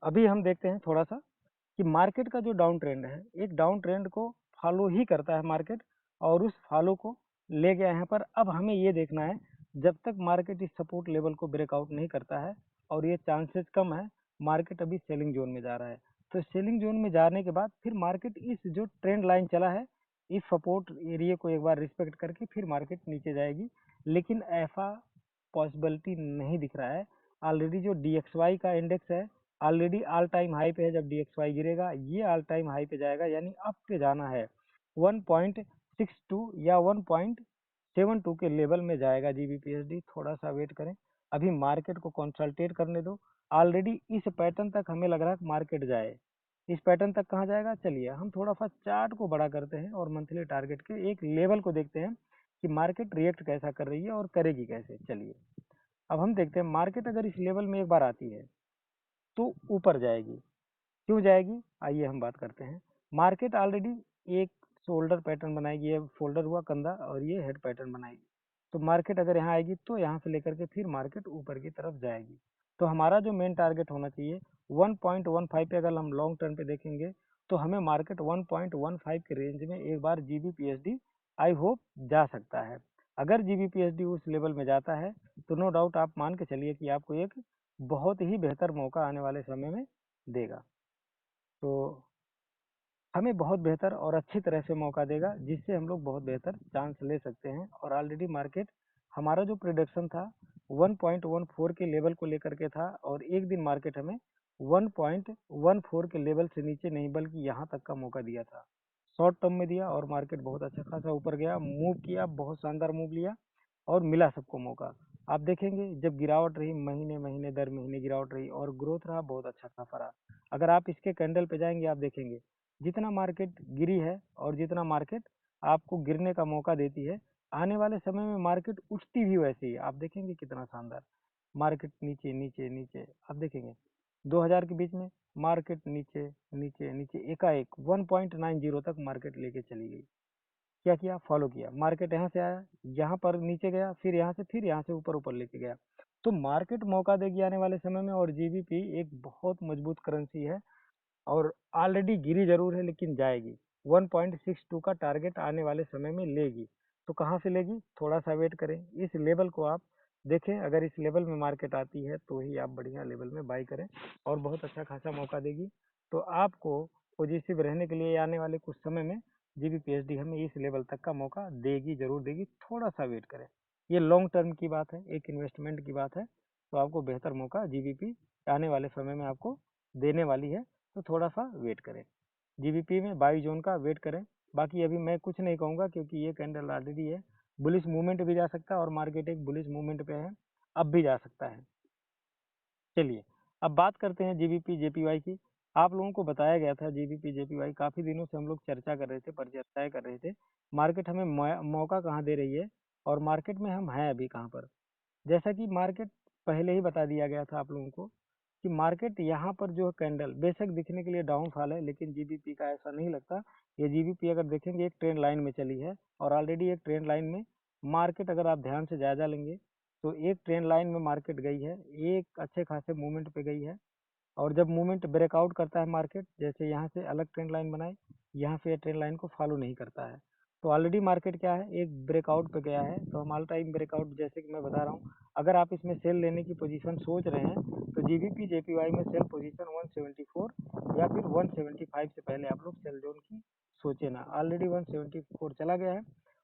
अभी हम देखते हैं थोड़ा सा कि मार्केट का जो डाउन ट्रेंड है, एक डाउन ट्रेंड को फॉलो ही करता है मार्केट, और उस फॉलो को ले गया यहाँ पर। अब हमें ये देखना है, जब तक मार्केट इस सपोर्ट लेवल को ब्रेकआउट नहीं करता है, और ये चांसेस कम है, मार्केट अभी सेलिंग जोन में जा रहा है। तो सेलिंग जोन में जाने के बाद फिर मार्केट इस जो ट्रेंड लाइन चला है, इस सपोर्ट एरिया को एक बार रिस्पेक्ट करके फिर मार्केट नीचे जाएगी। लेकिन ऐसा पॉसिबिलिटी नहीं दिख रहा है। ऑलरेडी जो DXY का इंडेक्स है, ऑलरेडी ऑल टाइम हाई पे है। जब DXY गिरेगा, ये ऑल टाइम हाई पे जाएगा, यानी अप पे जाना है। 1.62 या 1.72 के लेवल में जाएगा GBPSD। थोड़ा सा वेट करें, अभी मार्केट को कंसल्टेट करने दो। ऑलरेडी इस पैटर्न तक हमें लग रहा है मार्केट जाए। इस पैटर्न तक कहाँ जाएगा, चलिए हम थोड़ा सा चार्ट को बड़ा करते हैं और मंथली टारगेट के एक लेवल को देखते हैं कि मार्केट रिएक्ट कैसा कर रही है और करेगी कैसे। चलिए अब हम देखते हैं, मार्केट अगर इस लेवल में एक बार आती है तो ऊपर जाएगी। क्यों जाएगी, आइए हम बात करते हैं। मार्केट ऑलरेडी एक शोल्डर पैटर्न बनाएगी, ये फोल्डर हुआ कंधा और ये हेड पैटर्न बनाएगी। तो मार्केट अगर यहाँ आएगी तो यहाँ से लेकर के फिर मार्केट ऊपर की तरफ जाएगी। तो हमारा जो मेन टारगेट होना चाहिए 1.15 पे, अगर हम लॉन्ग टर्म पे देखेंगे तो हमें मार्केट 1.15 के रेंज में एक बार GBPSD आई होप जा सकता है। अगर GBPSD उस लेवल में जाता है तो नो डाउट आप मान के चलिए कि आपको एक बहुत ही बेहतर मौका आने वाले समय में देगा। तो हमें बहुत बेहतर और अच्छी तरह से मौका देगा, जिससे हम लोग बहुत बेहतर चांस ले सकते हैं। और ऑलरेडी मार्केट, हमारा जो प्रिडिक्शन था 1.14 के लेवल को लेकर के था, और एक दिन मार्केट हमें 1.14 के लेवल से नीचे नहीं बल्कि यहाँ तक का मौका दिया था, शॉर्ट टर्म में दिया। और मार्केट बहुत अच्छा खासा ऊपर गया, मूव किया, बहुत शानदार मूव लिया और मिला सबको मौका। आप देखेंगे जब गिरावट रही, महीने महीने दर महीने गिरावट रही और ग्रोथ रहा, बहुत अच्छा खासा रहा। अगर आप इसके कैंडल पे जाएंगे, आप देखेंगे जितना मार्केट गिरी है और जितना मार्केट आपको गिरने का मौका देती है, आने वाले समय में मार्केट उठती भी वैसे ही। आप देखेंगे कितना शानदार मार्केट नीचे नीचे नीचे, आप देखेंगे 2000 के बीच में मार्केट नीचे नीचे नीचे, एकाएक 1.90 तक मार्केट लेके चली गई। क्या किया, फॉलो किया, मार्केट यहाँ से आया, यहाँ पर नीचे गया, फिर यहाँ से ऊपर ऊपर लेके गया। तो मार्केट मौका देगी आने वाले समय में। और GBP एक बहुत मजबूत करेंसी है, और ऑलरेडी गिरी जरूर है लेकिन जाएगी। 1.62 का टारगेट आने वाले समय में लेगी। तो कहाँ से लेगी, थोड़ा सा वेट करें। इस लेवल को आप देखें, अगर इस लेवल में मार्केट आती है तो ही आप बढ़िया लेवल में बाई करें, और बहुत अच्छा खासा मौका देगी। तो आपको पॉजिटिव रहने के लिए आने वाले कुछ समय में GBPSD हमें इस लेवल तक का मौका देगी, जरूर देगी। थोड़ा सा वेट करें, ये लॉन्ग टर्म की बात है, एक इन्वेस्टमेंट की बात है। तो आपको बेहतर मौका GBP आने वाले समय में आपको देने वाली है। तो थोड़ा सा वेट करें, GBP में बाई जोन का वेट करें। बाकी अभी मैं कुछ नहीं कहूँगा, क्योंकि ये कैंडल ऑलरेडी है, बुलिश मूवमेंट भी जा सकता है और मार्केट एक बुलिश मूवमेंट पे है, अब भी जा सकता है। चलिए अब बात करते हैं GBP JPY की। आप लोगों को बताया गया था GBP JPY, काफ़ी दिनों से हम लोग चर्चा कर रहे थे, परिचर्चाएं कर रहे थे, मार्केट हमें मौका कहाँ दे रही है और मार्केट में हम हैं अभी कहाँ पर। जैसा कि मार्केट पहले ही बता दिया गया था आप लोगों को कि मार्केट यहाँ पर जो कैंडल बेशक दिखने के लिए डाउनफॉल है, लेकिन GBP का ऐसा नहीं लगता। ये GBP अगर देखेंगे एक ट्रेंड लाइन में चली है, और ऑलरेडी एक ट्रेंड लाइन में मार्केट, अगर आप ध्यान से जायजा लेंगे तो एक ट्रेंड लाइन में मार्केट गई है, एक अच्छे खासे मूवमेंट पे गई है। और जब मूवमेंट ब्रेकआउट करता है मार्केट, जैसे यहाँ से अलग ट्रेंड लाइन बनाए, यहाँ से ट्रेंड लाइन को फॉलो नहीं करता है। तो ऑलरेडी मार्केट क्या है, एक ब्रेकआउट पे गया है। तो हम ऑल टाइम ब्रेकआउट, जैसे कि मैं बता रहा हूँ, अगर आप इसमें सेल लेने की पोजीशन सोच रहे हैं तो GBP JPY में सेल पोजीशन 174 या फिर 175 से पहले आप लोग सेल जोन की सोचे ना। ऑलरेडी 174 चला गया है,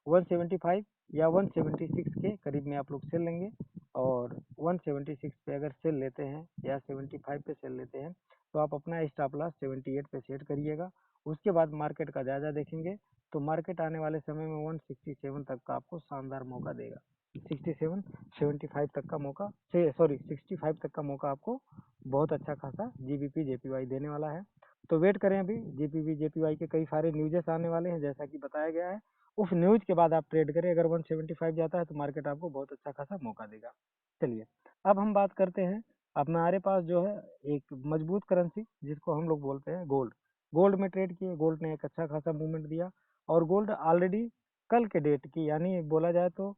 175 या 176 के करीब में आप लोग सेल लेंगे। और 176 पे अगर सेल लेते हैं या 75 पे सेल लेते हैं तो आप अपना स्टॉप लॉस 78 पे सेट करिएगा। उसके बाद मार्केट का जायजा देखेंगे तो मार्केट आने वाले समय में 167 तक का आपको शानदार मौका देगा। 67 75 तक का मौका, सॉरी 65 तक का मौका आपको बहुत अच्छा खासा GBP JPY देने वाला है। तो वेट करें, अभी GBP JPY के कई सारे न्यूजेस आने वाले हैं जैसा कि बताया गया है। उस न्यूज के बाद आप ट्रेड करें, अगर 175 जाता है तो मार्केट आपको बहुत अच्छा खासा मौका देगा। चलिए अब हम बात करते हैं, अब हमारे पास जो है एक मजबूत करेंसी जिसको हम लोग बोलते हैं गोल्ड। गोल्ड में ट्रेड किए, गोल्ड ने एक अच्छा खासा मूवमेंट दिया, और गोल्ड ऑलरेडी कल के डेट की, यानी बोला जाए तो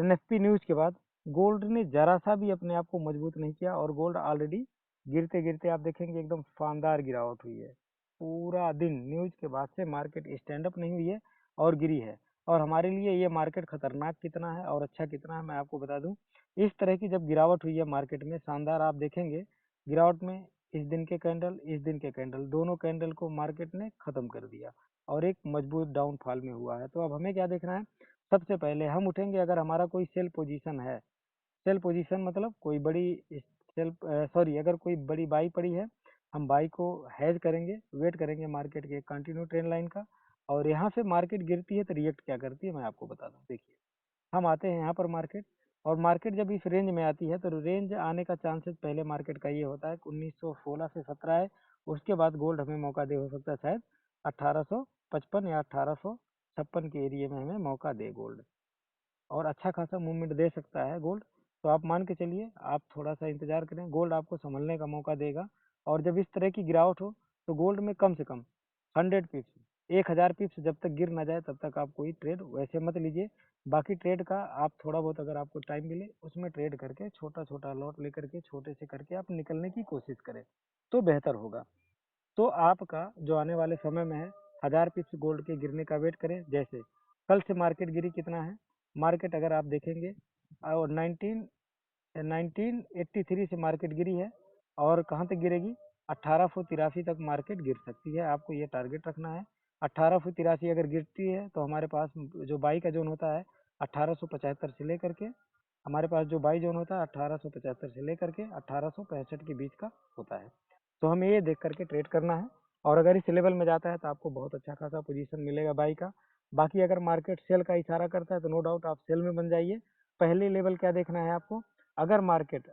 NFP न्यूज के बाद गोल्ड ने जरा सा भी अपने आप को मजबूत नहीं किया, और गोल्ड ऑलरेडी गिरते गिरते आप देखेंगे एकदम शानदार गिरावट हुई है। पूरा दिन न्यूज के बाद से मार्केट स्टैंड अप नहीं हुई है और गिरी है। और हमारे लिए ये मार्केट खतरनाक कितना है और अच्छा कितना है मैं आपको बता दूं। इस तरह की जब गिरावट हुई है मार्केट में शानदार, आप देखेंगे गिरावट में इस दिन के कैंडल, इस दिन के कैंडल, दोनों कैंडल को मार्केट ने खत्म कर दिया और एक मजबूत डाउनफॉल में हुआ है। तो अब हमें क्या देखना है, सबसे पहले हम उठेंगे अगर हमारा कोई सेल पोजीशन है। सेल पोजीशन मतलब कोई बड़ी सेल, सॉरी, अगर कोई बड़ी बाई पड़ी है, हम बाई को हैज करेंगे, वेट करेंगे मार्केट के कंटिन्यू ट्रेंड लाइन का। और यहाँ से मार्केट गिरती है तो रिएक्ट क्या करती है मैं आपको बता दूं। देखिए, हम आते हैं यहाँ पर मार्केट, और मार्केट जब इस रेंज में आती है तो रेंज आने का चांसेस पहले मार्केट का ये होता है कि 1916 से 17 है। उसके बाद गोल्ड हमें मौका दे, हो सकता है शायद 1855 या 1856 के एरिया में हमें मौका दे गोल्ड, और अच्छा खासा मूवमेंट दे सकता है गोल्ड। तो आप मान के चलिए, आप थोड़ा सा इंतजार करें, गोल्ड आपको संभलने का मौका देगा। और जब इस तरह की गिरावट हो तो गोल्ड में कम से कम 100 पिप्स, 1000 पिप्स जब तक गिर ना जाए तब तक आप कोई ट्रेड वैसे मत लीजिए। बाकी ट्रेड का आप थोड़ा बहुत अगर आपको टाइम मिले उसमें ट्रेड करके छोटा छोटा लॉट लेकर के छोटे से करके आप निकलने की कोशिश करें तो बेहतर होगा। तो आपका जो आने वाले समय में है, 1000 पिप्स गोल्ड के गिरने का वेट करें। जैसे कल से मार्केट गिरी कितना है, मार्केट अगर आप देखेंगे और 1983 से मार्केट गिरी है, और कहाँ तक गिरेगी, 1883 तक मार्केट गिर सकती है। आपको ये टारगेट रखना है। 1883 अगर गिरती है तो हमारे पास जो बाई का जोन होता है 1875 से लेकर के, हमारे पास जो बाई जोन होता है 1875 से लेकर के 1865 के बीच का होता है। तो हमें ये देख करके ट्रेड करना है। और अगर इस लेवल में जाता है तो आपको बहुत अच्छा खासा पोजीशन मिलेगा बाई का। बाकी अगर मार्केट सेल का इशारा करता है तो नो डाउट आप सेल में बन जाइए। पहले लेवल क्या देखना है आपको, अगर मार्केट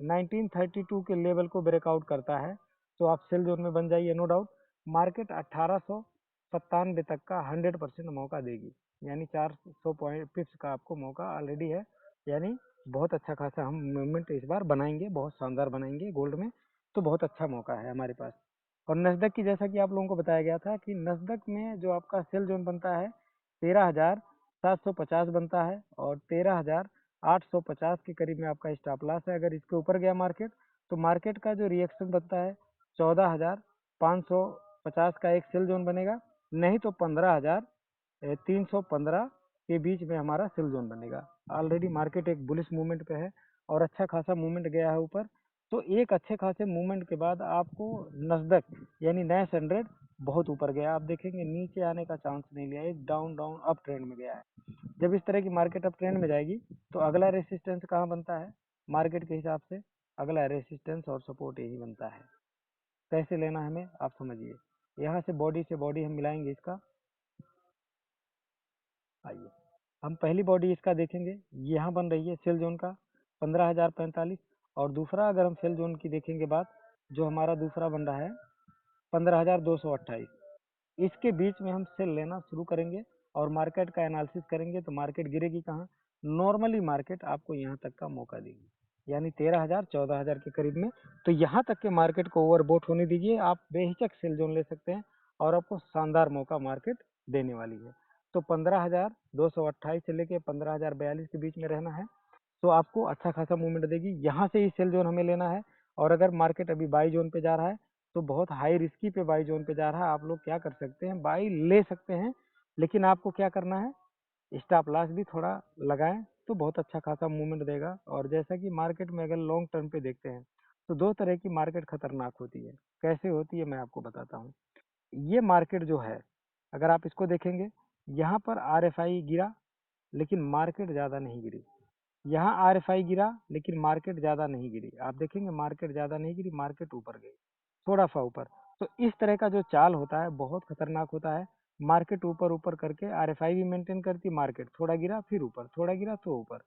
1932 के लेवल को ब्रेकआउट करता है तो आप सेल जोन में बन जाइए नो डाउट। मार्केट 1897 तक का 100% मौका देगी, यानी 400 पॉइंट पिप्स का आपको मौका ऑलरेडी है। यानी बहुत अच्छा खासा हम मूवमेंट इस बार बनाएंगे, बहुत शानदार बनाएंगे गोल्ड में। तो बहुत अच्छा मौका है हमारे पास। और नस्दक की, जैसा कि आप लोगों को बताया गया था कि नस्दक में जो आपका सेल जोन बनता है 13,750 बनता है, और 13,850 के करीब में आपका स्टॉप लॉस है। अगर इसके ऊपर गया मार्केट तो मार्केट का जो रिएक्शन बनता है 14,550 का एक सेल जोन बनेगा, नहीं तो 15,315 के बीच में हमारा सेल जोन बनेगा। ऑलरेडी मार्केट एक बुलिश मूवमेंट पे है और अच्छा खासा मूवमेंट गया है ऊपर। तो एक अच्छे खासे मूवमेंट के बाद आपको नस्दक यानी नैस 100 बहुत ऊपर गया, आप देखेंगे नीचे आने का चांस नहीं लिया, एक डाउन डाउन अप ट्रेंड में गया है। जब इस तरह की मार्केट अप ट्रेंड में जाएगी तो अगला रेसिस्टेंस कहाँ बनता है, मार्केट के हिसाब से अगला रेसिस्टेंस और सपोर्ट यही बनता है। कैसे लेना है हमें आप समझिए। यहाँ से बॉडी हम मिलाएंगे इसका। आइए, हम पहली बॉडी इसका देखेंगे, यहाँ बन रही है सेल जोन का 15,045। और दूसरा अगर हम सेल जोन की देखेंगे बात, जो हमारा दूसरा बन रहा है 15,228, इसके बीच में हम सेल लेना शुरू करेंगे और मार्केट का एनालिसिस करेंगे तो मार्केट गिरेगी कहाँ, नॉर्मली मार्केट आपको यहाँ तक का मौका देगी, यानी 13,000 14,000 के करीब में। तो यहाँ तक के मार्केट को ओवरबोट होने दीजिए, आप बेहिचक सेल जोन ले सकते हैं और आपको शानदार मौका मार्केट देने वाली है। तो 15,228 से लेके 15,042 के बीच में रहना है, तो आपको अच्छा खासा मूवमेंट देगी। यहाँ से ही सेल जोन हमें लेना है। और अगर मार्केट अभी बाई जोन पे जा रहा है तो बहुत हाई रिस्की पे बाई जोन पे जा रहा है, आप लोग क्या कर सकते हैं, बाई ले सकते हैं, लेकिन आपको क्या करना है, स्टॉप लॉस भी थोड़ा लगाएं तो बहुत अच्छा खासा मूवमेंट देगा। और जैसा कि मार्केट में अगर लॉन्ग टर्म पे देखते हैं तो दो तरह की मार्केट खतरनाक होती है। कैसे होती है मैं आपको बताता हूँ। ये मार्केट जो है, अगर आप इसको देखेंगे, यहाँ पर RFI गिरा लेकिन मार्केट ज़्यादा नहीं गिरी, यहाँ RFI गिरा लेकिन मार्केट ज़्यादा नहीं गिरी, आप देखेंगे मार्केट ज़्यादा नहीं गिरी, मार्केट ऊपर गई थोड़ा सा ऊपर। तो इस तरह का जो चाल होता है बहुत खतरनाक होता है। मार्केट ऊपर ऊपर करके RFI भी मेंटेन करती, मार्केट थोड़ा गिरा फिर ऊपर, थोड़ा गिरा तो ऊपर।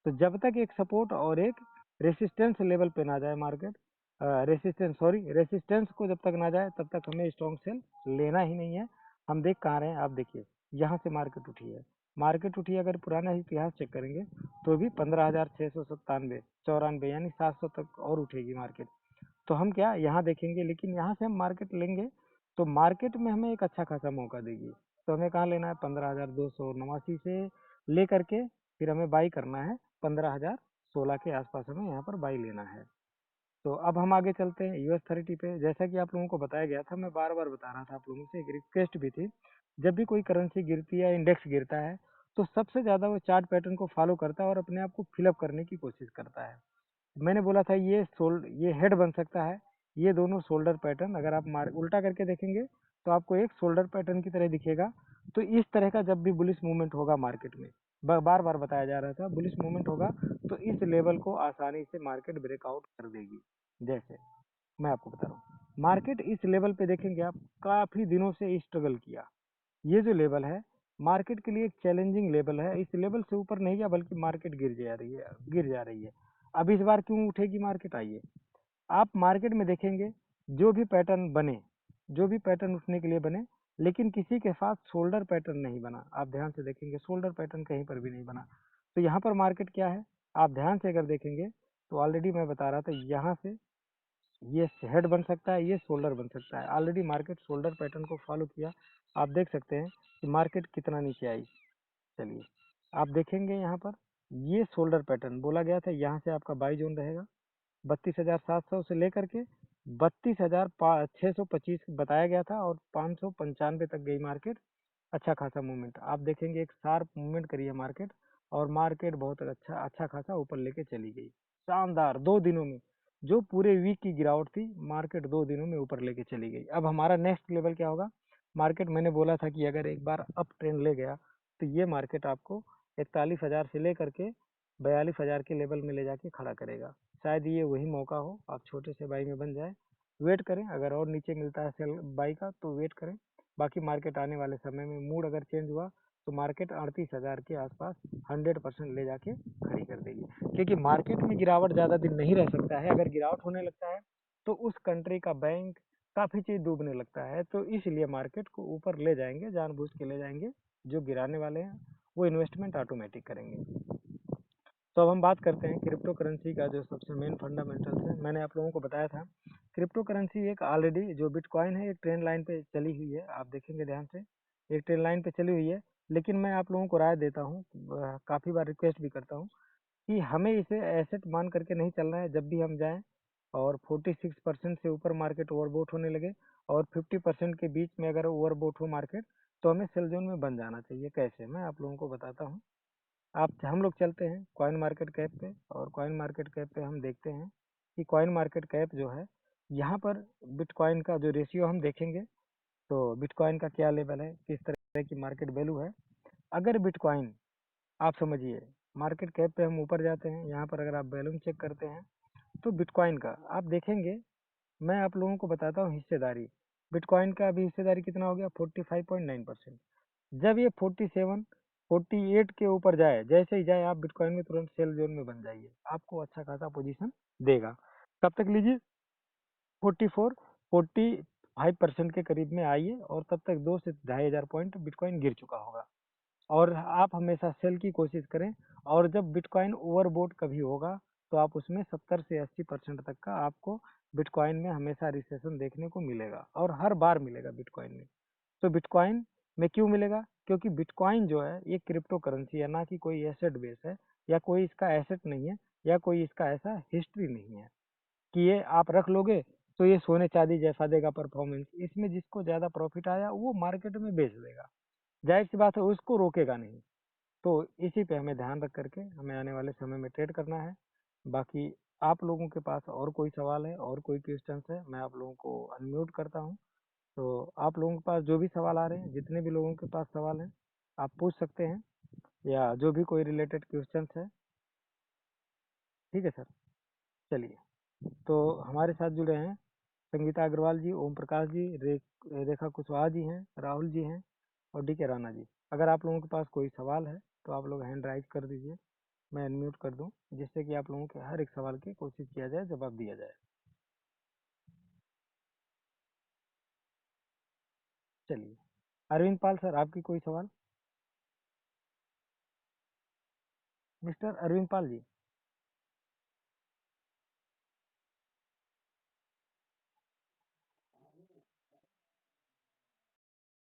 तो जब तक एक सपोर्ट और एक रेसिस्टेंस लेवल पे ना जाए मार्केट, रेसिस्टेंस को जब तक ना जाए तब तक हमें स्ट्रॉन्ग सेल लेना ही नहीं है। हम देख कहाँ रहे हैं, आप देखिए यहाँ से मार्केट उठी है, मार्केट उठी, अगर पुराना इतिहास चेक करेंगे तो भी 15,697 94 यानी 700 तक और उठेगी मार्केट। तो हम क्या यहाँ देखेंगे, लेकिन यहाँ से हम मार्केट लेंगे तो मार्केट में हमें एक अच्छा खासा मौका देगी। तो हमें कहाँ लेना है, 15,289 से ले करके फिर हमें बाई करना है 15,016 के आसपास, हमें यहाँ पर बाई लेना है। तो अब हम आगे चलते हैं US 30 पे। जैसा कि आप लोगों को बताया गया था, मैं बार बार बता रहा था, आप लोगों से एक रिक्वेस्ट भी थी, जब भी कोई करेंसी गिरती है या इंडेक्स गिरता है तो सबसे ज़्यादा वो चार्ट पैटर्न को फॉलो करता है और अपने आप को फिलअप करने की कोशिश करता है। मैंने बोला था ये हेड बन सकता है, ये दोनों शोल्डर पैटर्न अगर आप उल्टा करके देखेंगे तो आपको एक शोल्डर पैटर्न की तरह दिखेगा। तो इस तरह का जब भी बुलिश मूवमेंट होगा मार्केट में, बार बार बताया जा रहा था, बुलिश मूवमेंट होगा तो इस लेवल को आसानी से मार्केट ब्रेकआउट कर देगी। जैसे मैं आपको बता रहा हूँ, मार्केट इस लेवल पे देखेंगे आप, काफी दिनों से स्ट्रगल किया। ये जो लेवल है मार्केट के लिए एक चैलेंजिंग लेवल है, इस लेवल से ऊपर नहीं गया बल्कि मार्केट गिर जा रही है। अब इस बार क्यों उठेगी मार्केट, आइए आप मार्केट में देखेंगे, जो भी पैटर्न बने, जो भी पैटर्न उठने के लिए बने, लेकिन किसी के साथ शोल्डर पैटर्न नहीं बना। आप ध्यान से देखेंगे शोल्डर पैटर्न कहीं पर भी नहीं बना। तो यहाँ पर मार्केट क्या है, आप ध्यान से अगर देखेंगे तो ऑलरेडी मैं बता रहा था, यहाँ से ये हेड बन सकता है, ये शोल्डर बन सकता है। ऑलरेडी मार्केट शोल्डर पैटर्न को फॉलो किया, आप देख सकते हैं कि मार्केट कितना नीचे आई। चलिए आप देखेंगे यहाँ पर, ये शोल्डर पैटर्न बोला गया था, यहाँ से आपका बाई जोन रहेगा 32,700 से लेकर के 32,625 बताया गया था, और 595 तक गई मार्केट। अच्छा खासा मूवमेंट आप देखेंगे, एक शार्प मूवमेंट करी है मार्केट, और मार्केट बहुत अच्छा खासा ऊपर लेके चली गई। शानदार 2 दिनों में, जो पूरे वीक की गिरावट थी मार्केट 2 दिनों में ऊपर लेके चली गई। अब हमारा नेक्स्ट लेवल क्या होगा, मार्केट मैंने बोला था कि अगर एक बार अप ट्रेंड ले गया तो ये मार्केट आपको 41,000 से लेकर के 42,000 के लेवल में ले जाके खड़ा करेगा। शायद ये वही मौका हो, आप छोटे से बाई में बन जाए। वेट करें, अगर और नीचे मिलता है सेल बाई का तो वेट करें। बाकी मार्केट आने वाले समय में मूड अगर चेंज हुआ तो मार्केट 38,000 के आसपास 100% ले जाके खड़ी कर देगी, क्योंकि मार्केट में गिरावट ज़्यादा दिन नहीं रह सकता है। अगर गिरावट होने लगता है तो उस कंट्री का बैंक, काफ़ी चीज़ डूबने लगता है, तो इसलिए मार्केट को ऊपर ले जाएंगे, जानबूझ के ले जाएंगे। जो गिराने वाले हैं वो इन्वेस्टमेंट ऑटोमेटिक करेंगे। तो अब हम बात करते हैं क्रिप्टो करेंसी का, जो सबसे मेन फंडामेंटल्स है। मैंने आप लोगों को बताया था, क्रिप्टो करेंसी एक ऑलरेडी जो बिटकॉइन है एक ट्रेंड लाइन पे चली हुई है, आप देखेंगे ध्यान से, एक ट्रेंड लाइन पे चली हुई है। लेकिन मैं आप लोगों को राय देता हूँ, काफ़ी बार रिक्वेस्ट भी करता हूँ कि हमें इसे एसेट मान करके नहीं चलना है। जब भी हम जाएं और 46% से ऊपर मार्केट ओवरबोट होने लगे और 50% के बीच में अगर ओवरबोट हो मार्केट, तो हमें सेल जोन में बन जाना चाहिए। कैसे, मैं आप लोगों को बताता हूँ। हम लोग चलते हैं कॉइन मार्केट कैप पे, और कॉइन मार्केट कैप पे हम देखते हैं कि कॉइन मार्केट कैप जो है, यहाँ पर बिटकॉइन का जो रेशियो हम देखेंगे, तो बिटकॉइन का क्या लेवल है, किस तरह की मार्केट वैल्यू है। अगर बिटकॉइन, आप समझिए, मार्केट कैप पे हम ऊपर जाते हैं, यहाँ पर अगर आप वैल्यूम चेक करते हैं तो बिटकॉइन का आप देखेंगे, मैं आप लोगों को बताता हूँ हिस्सेदारी। बिटकॉइन का अभी हिस्सेदारी कितना हो गया, 45.9%। जब ये 47 48 के ऊपर जाए, जैसे ही जाए आप बिटकॉइन में तुरंत सेल जोन में बन जाइए, आपको अच्छा खासा पोजीशन देगा। कब तक लीजिए, 44 45% के करीब में आइए, और तब तक 2 से 2,500 पॉइंट बिटकॉइन गिर चुका होगा। और आप हमेशा सेल की कोशिश करें, और जब बिटकॉइन ओवरबोट कभी होगा तो आप उसमें 70 से 80% तक का आपको बिटकॉइन में हमेशा रिसेशन देखने को मिलेगा, और हर बार मिलेगा बिटकॉइन में। तो बिटकॉइन में क्यों मिलेगा, क्योंकि बिटकॉइन जो है ये क्रिप्टो करेंसी है, ना कि कोई एसेट बेस है, या कोई इसका एसेट नहीं है, या कोई इसका ऐसा हिस्ट्री नहीं है कि ये आप रख लोगे तो ये सोने चांदी जैसा देगा परफॉर्मेंस। इसमें जिसको ज़्यादा प्रॉफिट आया वो मार्केट में बेच देगा, जाहिर सी बात है, उसको रोकेगा नहीं। तो इसी पे हमें ध्यान रख करके हमें आने वाले समय में ट्रेड करना है। बाकी आप लोगों के पास और कोई सवाल है और कोई क्वेश्चंस है, मैं आप लोगों को अनम्यूट करता हूँ। तो आप लोगों के पास जो भी सवाल आ रहे हैं, जितने भी लोगों के पास सवाल हैं, आप पूछ सकते हैं, या जो भी कोई रिलेटेड क्वेश्चंस है। ठीक है सर, चलिए। तो हमारे साथ जुड़े हैं संगीता अग्रवाल जी, ओम प्रकाश जी, रेखा कुशवाहा जी हैं, राहुल जी हैं, और DK राणा जी। अगर आप लोगों के पास कोई सवाल है तो आप लोग हैंड राइज कर दीजिए, मैं अनम्यूट कर दूं, जिससे कि आप लोगों के हर एक सवाल की कोशिश किया जाए, जवाब दिया जाए। चलिए, अरविंद पाल सर, आपकी कोई सवाल। मिस्टर अरविंद पाल जी।